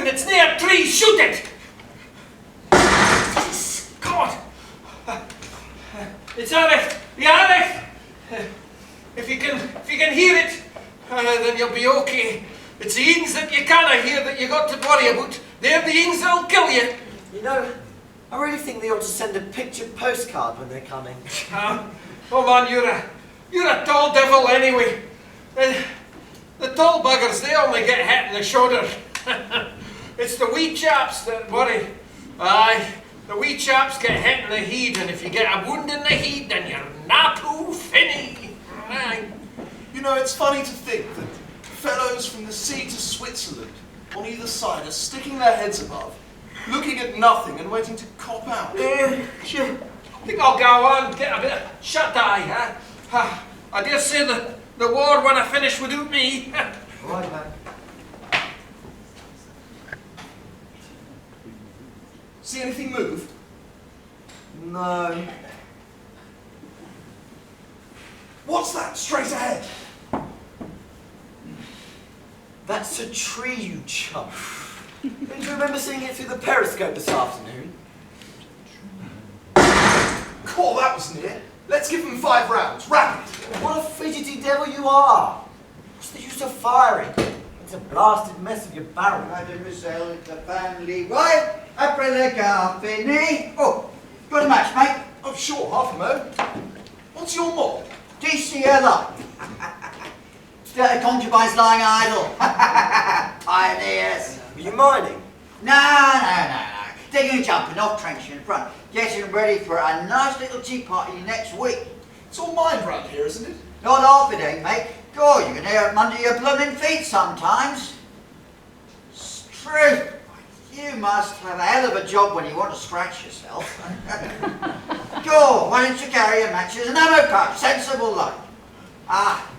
it's near a tree, shoot it! God! It's Arich! Arich! If you can hear it, then you'll be okay. It's the ends that you can't hear that you got to worry about. They're the ends that'll kill you. You know, I really think they ought to send a picture postcard when they're coming. Oh man, you're a tall devil anyway. The tall buggers, they only get hit in the shoulder. It's the wee chaps that worry. Aye, the wee chaps get hit in the head, and if you get a wound in the head, then you're not too finny. Aye. You know, it's funny to think that fellows from the sea to Switzerland on either side are sticking their heads above, looking at nothing and waiting to cop out. Sure. I think I'll go on, get a bit of shut-eye, huh? I dare say the war won't have finished without me. Right, man. See anything move? No. What's that, straight ahead? That's a tree, you chump. Don't you remember seeing it through the periscope this afternoon? Cool, that was near. Let's give them 5 rounds, rapid. What a fidgety devil you are! What's the use of firing? It's a blasted mess of your barrel. Mademoiselle, the family, right? Après le car fini. Oh, got a match, mate? Oh, sure, half a mo. What's your mob? DCLR. Dirty concubines lying idle. Pioneers. Were you mining? No. Digging and jumping off trench in front. Getting ready for a nice little tea party next week. It's all mined round here, isn't it? Not half it ain't, mate. God, you can hear it under your blooming feet sometimes. Straight. You must have a hell of a job when you want to scratch yourself. Go, why don't you carry your matches and ammo pouch? Sensible like. Ah.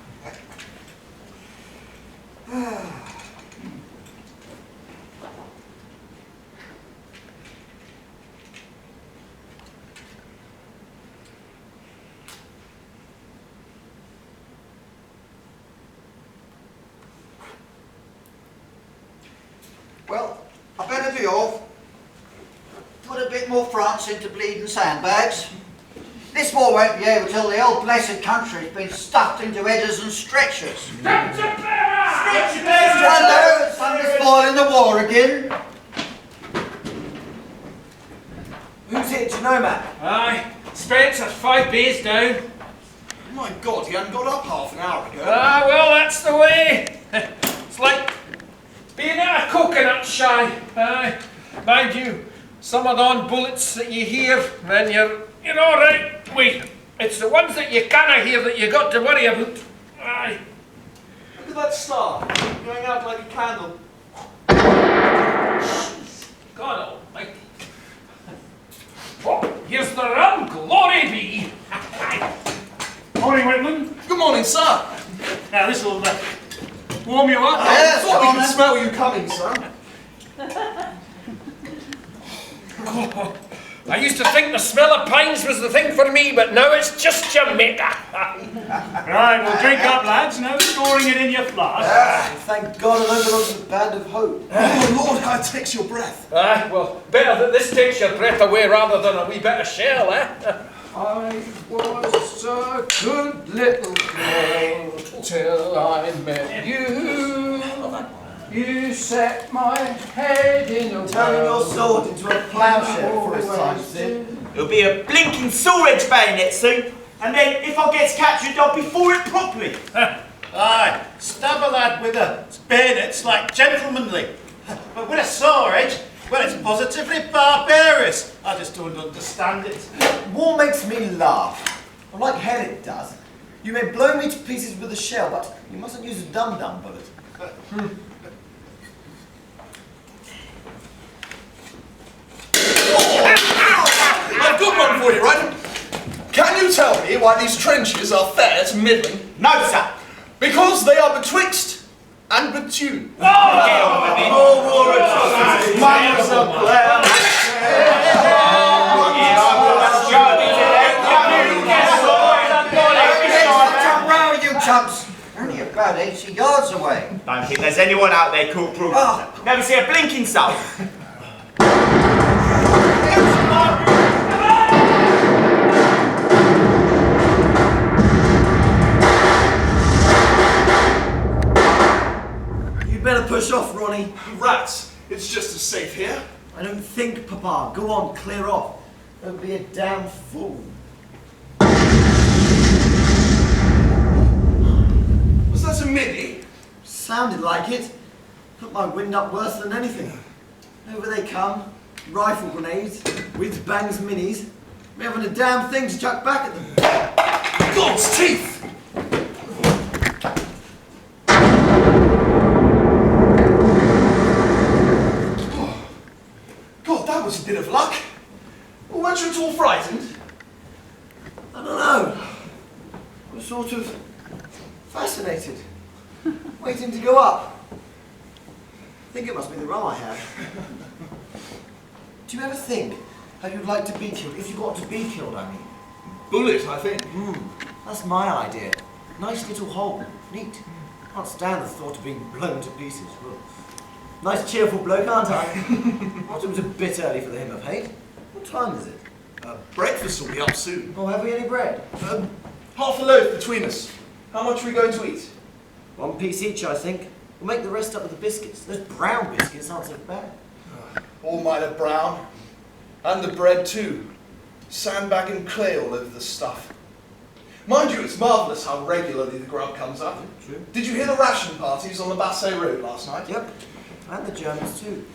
Well, I better be off. Put a bit more France into bleeding sandbags. This war won't be over till the whole blessed country's been stuffed into headers and stretchers. Hello, somebody's spoiling the war again. Who's it? Do you know, Matt? Aye, Spencer's 5 bays down. My God, he hadn't got up half an hour ago. Well, that's the way. It's like being at a coconut shy. Aye, mind you, some of them bullets that you hear, then you're all right. Wait, it's the ones that you can't hear that you got to worry about. Aye. Look at that star, going out like a candle. God almighty. Oh, here's the rum, glory be. Morning, Whitman. Good morning, sir. Now, this'll warm you up. Yes, I thought we come could on, smell you coming, son. Oh, I used to think the smell of pines was the thing for me, but now it's just Jamaica. Right, well, drink up, lads. No storing it in your flask. Thank God I don't belong to the Band of Hope. Oh, Lord, how it takes your breath. Aye, well, better that this takes your breath away rather than a wee bit of shell, eh? I was a good little girl till I met you. You set my head in a Turning your whirl. sword into a ploughshare for his time, Sid. It'll be a blinking sword-edge bayonet soon, and then if I gets captured, I'll be for it properly. Aye, stab a lad with a bayonet's like gentlemanly. But with a sword edge, well, it's positively barbarous. I just don't understand it. War makes me laugh. Well, like hell it does. You may blow me to pieces with a shell, but you mustn't use a dum-dum bullet. I've got one for you, right? Can you tell me why these trenches are fair to middling? No, sir. Because they are betwixt and betune. Get on with it. war atrocities. Miners are glad. What's up, row, you chumps? Only a bad crowd 80 yards away. Don't think there's anyone out there, Corporal. Never see a blinking soul. You better push off, Ronnie. Rats, it's just as safe here. I don't think, Papa. Go on, clear off. Don't be a damn fool. Was that a mini? Sounded like it. Put my wind up worse than anything. Over they come. Rifle grenades, with bangs minis. We haven't a damn thing to chuck back at them. God's teeth! God, that was a bit of luck. Well, weren't you at all frightened? I don't know. I was sort of fascinated. Waiting to go up. I think it must be the rum I had. Do you ever think how you'd like to be killed, if you got to be killed, I mean? Bullet, I think. That's my idea. Nice little hole. Neat. Can't stand the thought of being blown to pieces. Well, nice cheerful bloke, aren't I? Thought it was a bit early for the hymn of hate. What time is it? Breakfast will be up soon. Oh, have we any bread? Half a loaf between us. How much are we going to eat? 1 piece each, I think. We'll make the rest up with the biscuits. Those brown biscuits aren't so bad. All mine are brown. And the bread too. Sandbag and clay all over the stuff. Mind you, it's marvellous how regularly the grub comes up. True. Did you hear the ration parties on the Bassett Road last night? Yep. And the Germans too.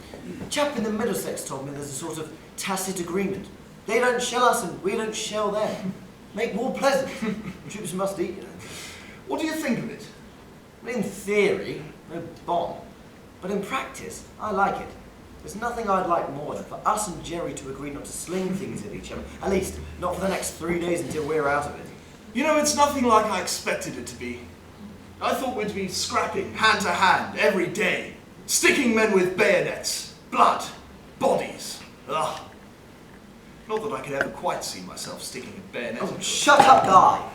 The chap in the Middlesex told me there's a sort of tacit agreement. They don't shell us and we don't shell them. Make war pleasant. Troops must eat, you know. What do you think of it? In theory, no bomb. But in practice, I like it. There's nothing I'd like more than for us and Jerry to agree not to sling things at each other. At least, not for the next 3 days until we're out of it. You know, it's nothing like I expected it to be. I thought we'd be scrapping hand to hand every day, sticking men with bayonets, blood, bodies. Ugh. Not that I could ever quite see myself sticking a bayonet. Oh, shut up, Guy!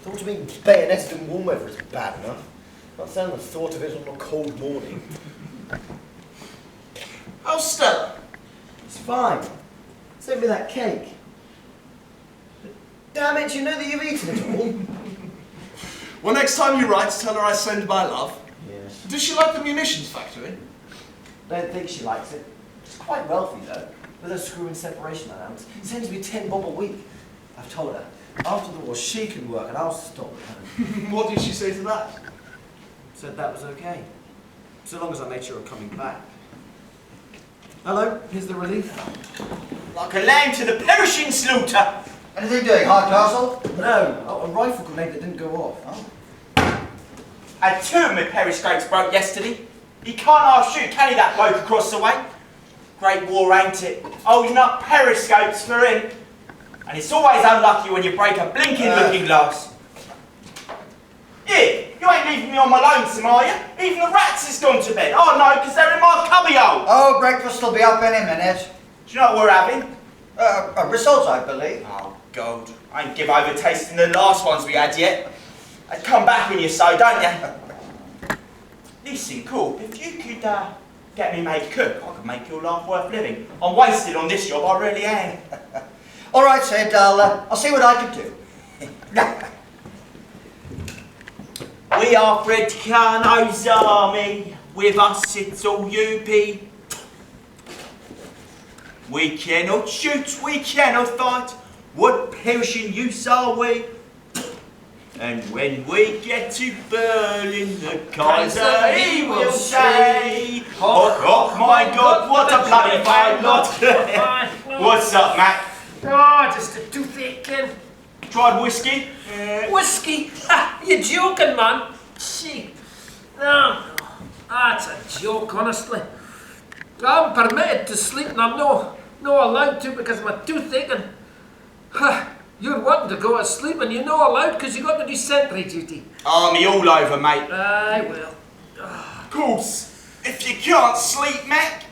Thought of being bayoneted in warm weather is bad enough. Can't stand the thought of it on a cold morning. How's Stella? It's fine. Send me that cake. But damn it, you know that you've eaten it all. Well, next time you write, tell her I send my love. Yes. Does she like the munitions factory? Don't think she likes it. She's quite wealthy, though, with her screw and separation allowance. It sends me 10 bob a week. I've told her, after the war, she can work and I'll stop her. What did she say to that? Said that was okay. So long as I made sure of coming back. Hello, here's the relief. Like a lamb to the perishing slaughter. Anything doing, Hardcastle? No, a rifle grenade that didn't go off. Oh. Had 2 of my periscopes broke yesterday. He can't half shoot, can he, that bloke across the way? Great war, ain't it? Holding up periscopes for him. And it's always unlucky when you break a blinking looking glass. Here, you ain't leaving me on my lonesome, are you? Even the rats has gone to bed. Oh no, because they're in my cubbyhole. Oh, breakfast will be up any minute. Do you know what we're having? A result, I believe. Oh, God. I ain't give over tasting the last ones we had yet. They come back when you so, don't you? Listen, Corp, if you could get me made cook, I could make your life worth living. I'm wasted on this job, I really am. All right, Sid, I'll see what I can do. We are Fred Carno's army, with us it's all UP. We cannot shoot, we cannot fight, what perishing use are we? And when we get to Berlin, the Kaiser he will say, "Oh, oh my God, what a bloody fine lot!" What's up, Matt? Oh, just a toothache again. Tried whiskey? Whiskey? Ha! You joking, man? Gee. No, that's a joke, honestly. I'm permitted to sleep and I'm no allowed to because of my toothache and... You're wanting to go to sleep and you're not allowed because you got to do sentry duty. Army all over, mate. Aye, well. Of course, if you can't sleep, Mac.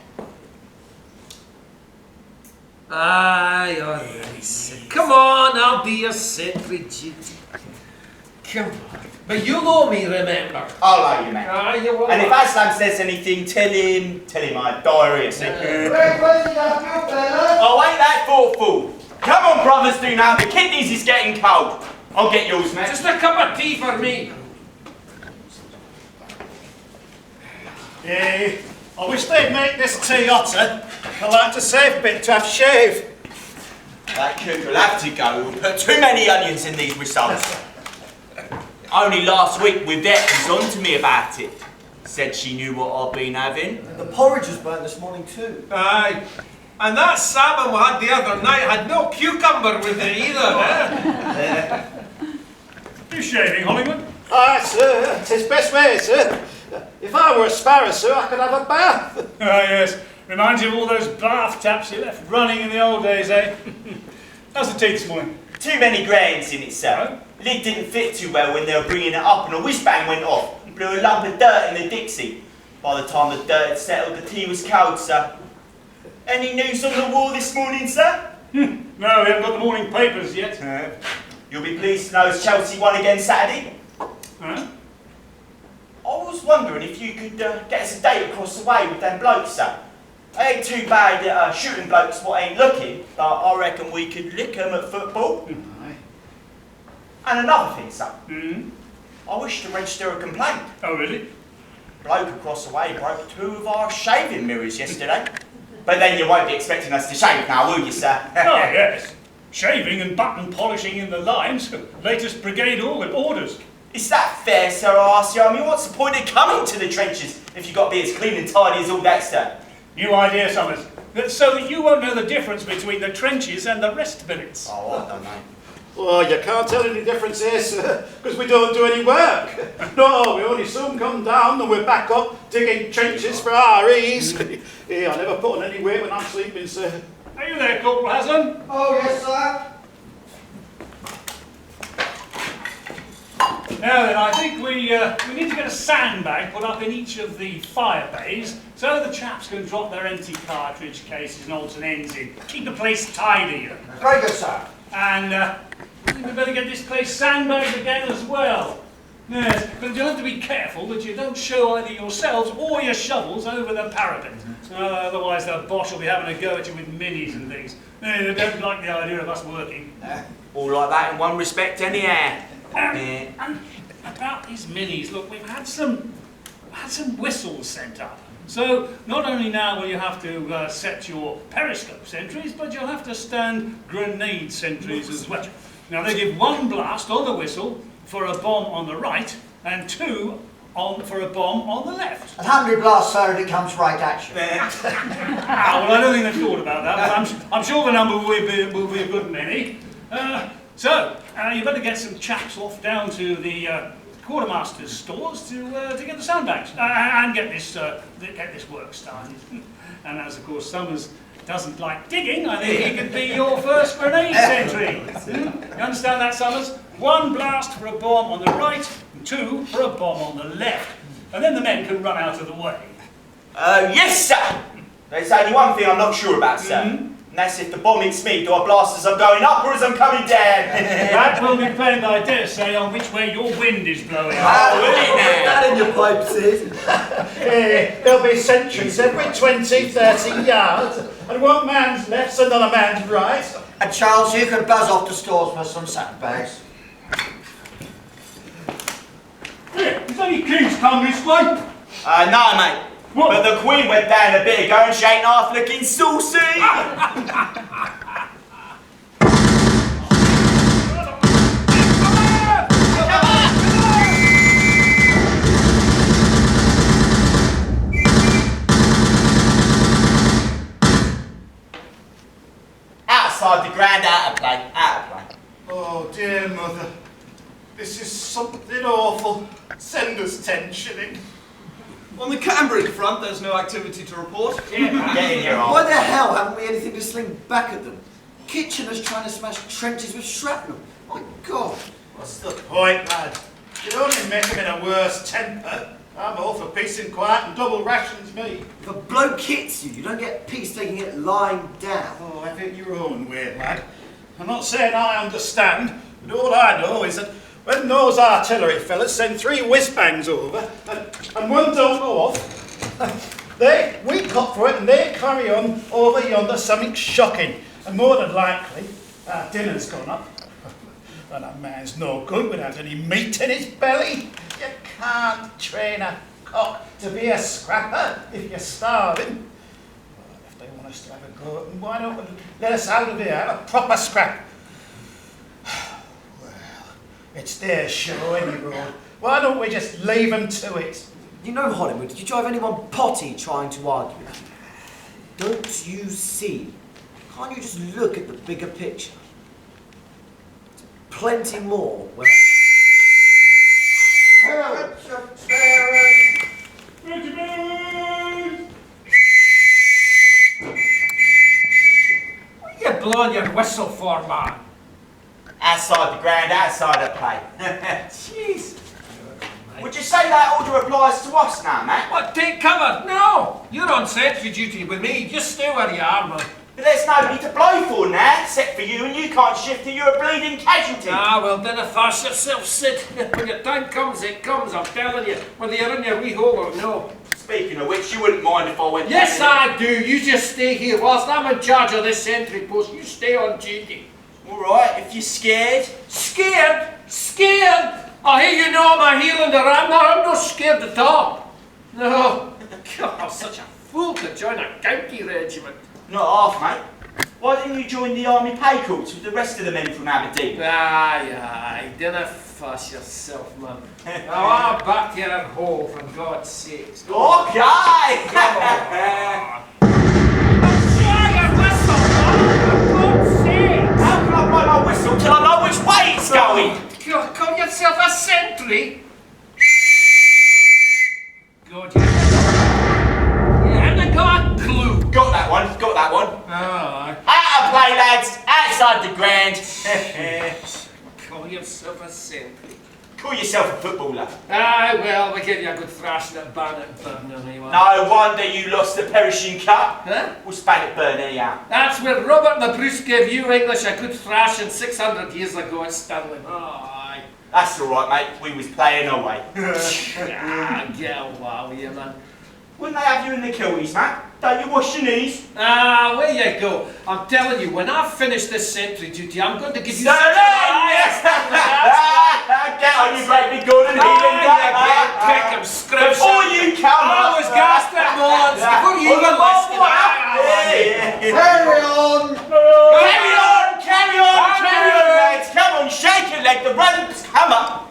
Aye, alright. Come on, I'll be your sentry duty. Come on. But you'll owe me, remember? I'll owe you, man. Ah, you will. And if Aslam says anything, tell him I diarrhea sick. Oh, ain't that thoughtful? Come on, brothers, do now. The kidneys is getting cold. I'll get yours, mate. Just a cup of tea for me. I wish they'd make this tea hotter. I like to save a bit to have shave. That cook will have to go. We'll put too many onions in these rissoles. Only last week, Wivette was on to me about it. Said she knew what I'd been having. The porridge was burnt this morning too. Aye. And that salmon we had the other night had no cucumber with it either, eh? You shaving, Hollywood? Aye, sir, 'tis best way, sir. If I were a sparrow, sir, I could have a bath. Ah, yes. Reminds you of all those bath taps you left running in the old days, eh? How's the tea this morning? Too many grains in it, sir. Lid didn't fit too well when they were bringing it up and a whiz-bang went off. Blew a lump of dirt in the Dixie. By the time the dirt had settled, the tea was cold, sir. Any news on the war this morning, sir? No, we haven't got the morning papers yet. You'll be pleased to know Chelsea won again Saturday. Huh? I was wondering if you could get us a date across the way with them blokes, sir. They ain't too bad at shooting blokes what ain't looking, but I reckon we could lick 'em at football. And another thing, sir. I wish to register a complaint. Oh, really? Bloke across the way broke 2 of our shaving mirrors yesterday. But then you won't be expecting us to shave now, will you, sir? Oh, yes. Shaving and button polishing in the lines. Latest brigade orders. Is that fair, sir, I ask you? I mean, what's the point of coming to the trenches if you've got to be as clean and tidy as all that, sir? New idea, Summers. So that you won't know the difference between the trenches and the rest billets. Oh, I don't know. Well, you can't tell any difference here, sir, because we don't do any work. No, we only soon come down and we're back up digging trenches for REs. I never put on any weight when I'm sleeping, sir. Are you there, Corporal Haslam? Oh, yes, sir. Now then, I think we need to get a sandbag put up in each of the fire bays so the chaps can drop their empty cartridge cases and odds and ends in. Keep the place tidy. Very good, sir. And I think we better get this place sandbagged again as well. Yes, but you'll have to be careful that you don't show either yourselves or your shovels over the parapet. Otherwise the Bosch will be having a go at you with minis and things. They don't like the idea of us working. All like that in one respect, anyhow. And about these minis, look, we've had some whistles sent up. So not only now will you have to set your periscope sentries, but you'll have to stand grenade sentries as well. Now they give 1 blast on the whistle for a bomb on the right, and 2 for a bomb on the left. And how many blasts, sir, and it comes right at you? Well, I don't think they've thought about that, but I'm sure the number will be a good many. So you better get some chaps off down to the quartermaster's stores to get the sandbags and get this work started. And as of course Summers doesn't like digging, I think he could be your first grenade sentry. You understand that, Summers? 1 blast for a bomb on the right, and 2 for a bomb on the left. And then the men can run out of the way. Yes, sir! There's only one thing I'm not sure about, sir. And that's if the bomb hits me, do I blast as I'm going up or as I'm coming down? That will depend, I dare say, on which way your wind is blowing. Oh, will it now? That in your pipe, Sid. There'll be sentries every 20, 30 yards, and one man's left, so another man's right. And Charles, you can buzz off to stores for some sandbags. Is any kings come this way? No, mate. What? But the Queen went down a bit ago and she ain't half looking saucy. Outside the grand, out of play, out of play. Oh, dear mother. This is something awful. Send us 10 shillings. On the Cambridge front, there's no activity to report. Get in here, Why the hell haven't we anything to sling back at them? Kitchener's trying to smash trenches with shrapnel. My God. What's the point, lad? You only make him in a worse temper. I'm all for peace and quiet and double rations, me. If a bloke hits you, you don't get peace taking it lying down. Oh, have it your own way, lad. I'm not saying I understand, but all I know is that when those artillery fellas send 3 whiz-bangs over and one don't go off, we cut for it and they carry on over yonder something shocking. And more than likely, our dinner's gone up. And a man's no good without any meat in his belly. You can't train a cock to be a scrapper if you're starving. Well, if they want us to have a go, then why don't they let us out of here, have a proper scrap? Well, it's their show anyway. Why don't we just leave them to it? You know, Hollywood, did you drive anyone potty trying to argue? Don't you see? Can't you just look at the bigger picture? There's plenty more where... What are you blowing your whistle for, man? Outside the ground, outside the play. Jeez. Would you say that order applies to us now, Mac? What, take cover? No! You're on sentry duty with me. Just stay where you are, man. But there's nobody to blow for now, except for you, and you can't shift till you're a bleeding casualty. Ah, well, dinna fash yourself, Sid. When your time comes, it comes, I'm telling you. Whether you're in your wee hole or no. Speaking of which, you wouldn't mind if I went Yes, down I do. You just stay here. Whilst I'm in charge of this sentry post, you stay on duty. All right, if you're scared. Scared? Scared? I hear you know I'm a Highlander. I'm not scared at all. No. God, I'm such a fool to join a county regiment. Not half, mate. Why didn't you join the army pay corps with the rest of the men from Aberdeen? Aye, dinna fuss yourself, man. Now I'm back here at home, for God's sakes. Okay! Come on. Blow your whistle, man, for God's sakes. How can I blow my whistle till I know which way it's going? Call yourself a sentry? God, you haven't got a clue. Got that one, got that one. Aye. Out of play, lads, outside the ground. Call yourself a sentry. Call yourself a footballer. Aye, well, we give you a good thrashing at Bannockburn anyway. No wonder you lost the Perishing Cup. Huh? What's Bannockburn anyhow? That's where Robert the Bruce gave you English a good thrashing 600 years ago at Stirling. Aye. That's all right, mate. We was playing away. Get a wow, you man. Wouldn't they have you in the killies, mate? Don't you wash your knees? Where you go. I'm telling you, when I finish this sentry duty, I'm going to give you Sterling! yes, Get on, you great big Gordon Healing. Pick 'em, scripture. Before you come I was gassed at once. Before you even listened. Carry on! Carry on, carry on, carry on, lads. Come on, shake your leg. The run's come up.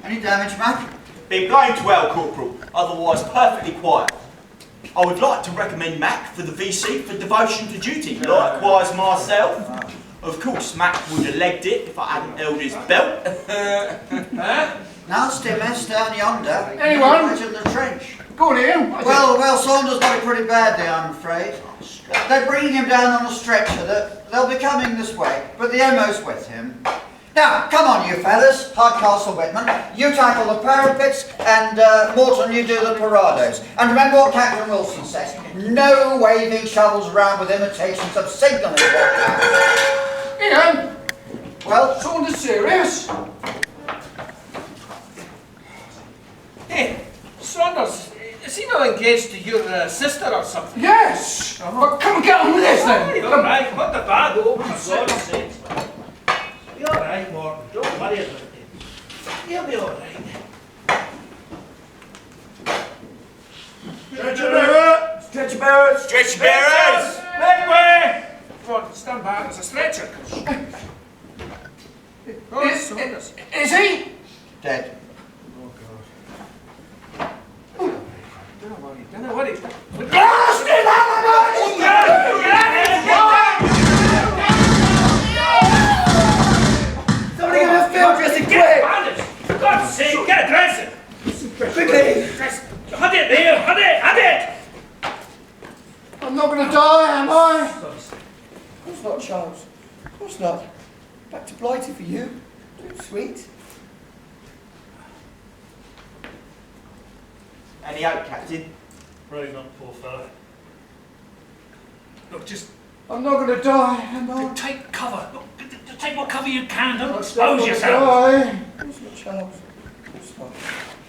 Any damage, Mac? Been blown to well, Corporal. Otherwise, perfectly quiet. I would like to recommend Mac for the VC for devotion to duty. Likewise, myself. Of course, Mac would have legged it if I hadn't held his belt. Nasty mess down yonder. Anyone? Right in the trench. Go on, Ian. Well, Saunders got it pretty badly, I'm afraid. They're bringing him down on a stretcher. They'll be coming this way, but the MO's with him. Now, come on, you fellas. Hardcastle Whitman, you tackle the parapets, and Morton, you do the parados. And remember what Captain Wilson says: no waving shovels around with imitations of signalling. Ian, Well, Saunders serious? Hey, Saunders, is he not engaged to your sister or something? Yes. But come and get on with this then. All right, put the bag over, for God's sakes. Be all right, Morton. Don't worry about it. You'll be all right. Stretcher bearer! Stretcher bearers! Stretch bearers! Make way! Come on, stand back. There's a stretcher. Oh, Saunders. Is he? dead. Don't worry. Somebody get a field dressing quick! Bandage! For God's sake, get a dressing! Quickly! Had it there! Had it! I'm not going to die, am I? Of course not, Charles. Of course not. Back to Blighty for you. Sweet. Any hope, Captain? Really not, poor fellow. Look, just I'm not going to die, am I? Take cover. Look, take what cover you can. Don't I'm expose not yourself. gonna die. Where's my child? What's that?